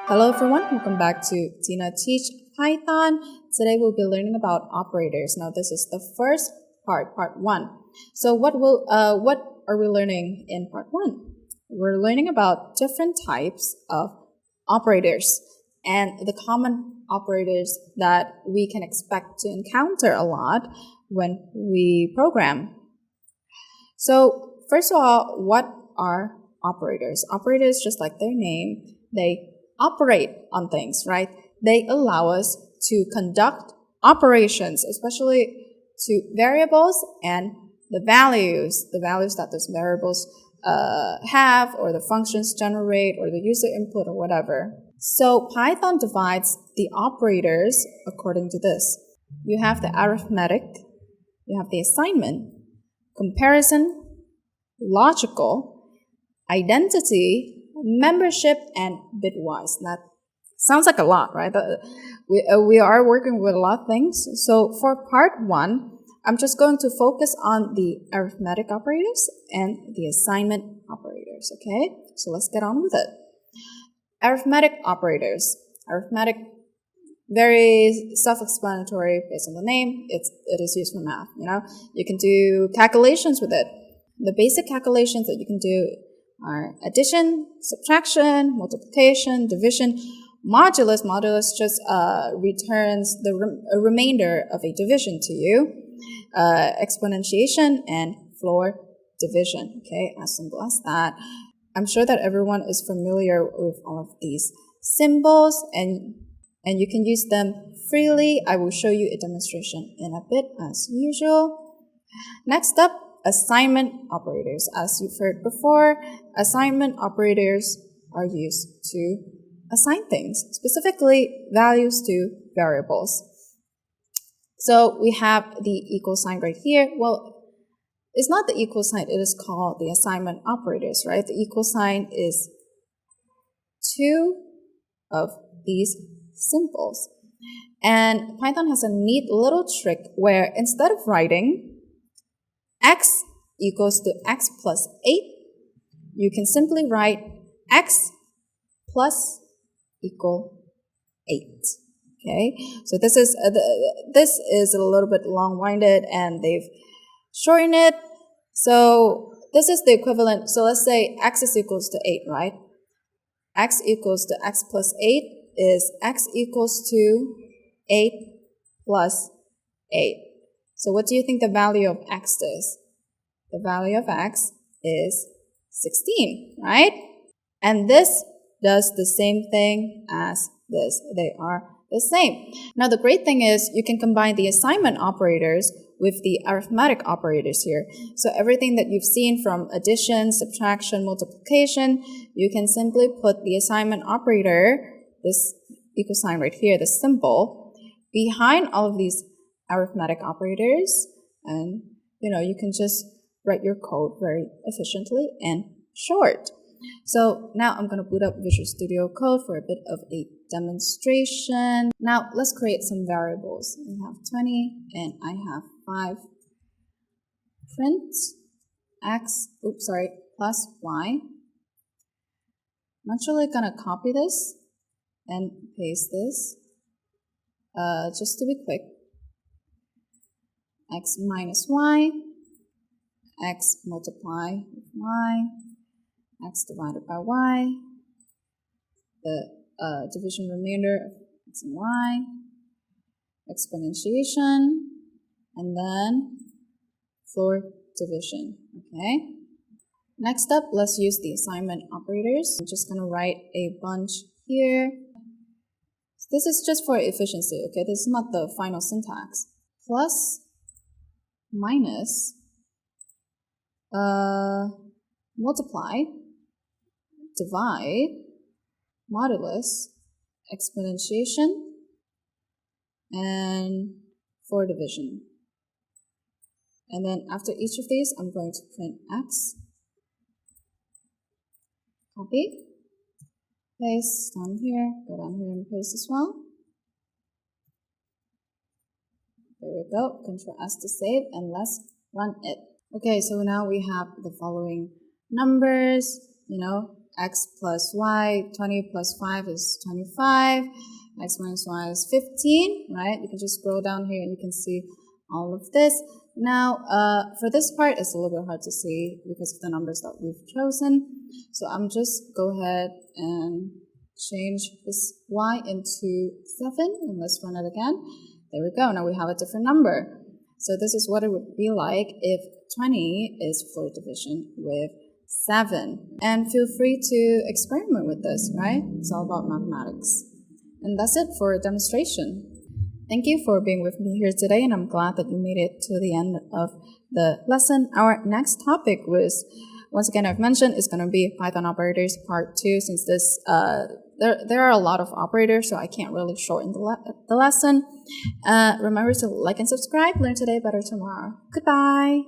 Hello everyone, welcome back to Tinateach Python. Today we'll be learning about operators. Now this is the first part 1. So what are we learning in part 1? We're learning about different types of operators and the common operators that we can expect to encounter a lot when we program. So first of all, what are operators? Operators, just like their name, they operate on things, right? They allow us to conduct operations, especially to variables and the values that those variables have, or the functions generate, or the user input, or whatever. So Python divides the operators according to this. You have the arithmetic, you have the assignment, comparison, logical, identity, membership, and bitwise. That sounds like a lot, right? We are working with a lot of things. So for part 1, I'm just going to focus on the arithmetic operators and the assignment operators, okay? So let's get on with it. Arithmetic operators. Arithmetic, very self-explanatory based on the name. It is used for math, You can do calculations with it. The basic calculations that you can do are addition, subtraction, multiplication, division. Modulus just returns the remainder of a division to you. Exponentiation and floor division. Okay, as simple as that. I'm sure that everyone is familiar with all of these symbols, and you can use them freely. I will show you a demonstration in a bit as usual. Next up, assignment operators. As you've heard before, assignment operators are used to assign things, specifically values to variables. So we have the equal sign right here. Well, it's not the equal sign, it is called the assignment operators, right? The equal sign is two of these symbols. And Python has a neat little trick where instead of writing x equals to x plus 8, you can simply write x plus equal 8. Okay, so this is a little bit long-winded, and they've shortened it. So this is the equivalent. So let's say x is equals to 8, right? X equals to x plus 8 is x equals to 8 plus 8. So what do you think the value of x is? The value of x is 16, right? And this does the same thing as this. They are the same. Now the great thing is you can combine the assignment operators with the arithmetic operators here. So everything that you've seen from addition, subtraction, multiplication, you can simply put the assignment operator, this equal sign right here, this symbol, behind all of these arithmetic operators, and you can just write your code very efficiently and short. So now I'm going to boot up Visual Studio Code for a bit of a demonstration. Now let's create some variables. I have 20 and I have 5. Print x, plus y. I'm actually going to copy this and paste this just to be quick. X minus y, x multiply with y, x divided by y, the division remainder of x and y, exponentiation, and then floor division, okay? Next up, let's use the assignment operators. I'm just going to write a bunch here. This is just for efficiency, okay? This is not the final syntax. Plus, minus, multiply, divide, modulus, exponentiation, and floor division. And then after each of these, I'm going to print x, copy, paste down here, go down here and paste as well. There we go, Control S to save, and let's run it. Okay, so now we have the following numbers, x plus y, 20 plus 5 is 25, x minus y is 15, right? You can just scroll down here and you can see all of this. Now, for this part, it's a little bit hard to see because of the numbers that we've chosen. So I'm just go ahead and change this y into 7, and let's run it again. There we go. Now we have a different number. So this is what it would be like if 20 is floor division with 7. And feel free to experiment with this, right? It's all about mathematics. And that's it for a demonstration. Thank you for being with me here today, and I'm glad that you made it to the end of the lesson. Our next topic was, once again, I've mentioned, is going to be Python operators part 2, since this there are a lot of operators, so I can't really shorten the lesson. Remember to like and subscribe. Learn today, better tomorrow. Goodbye.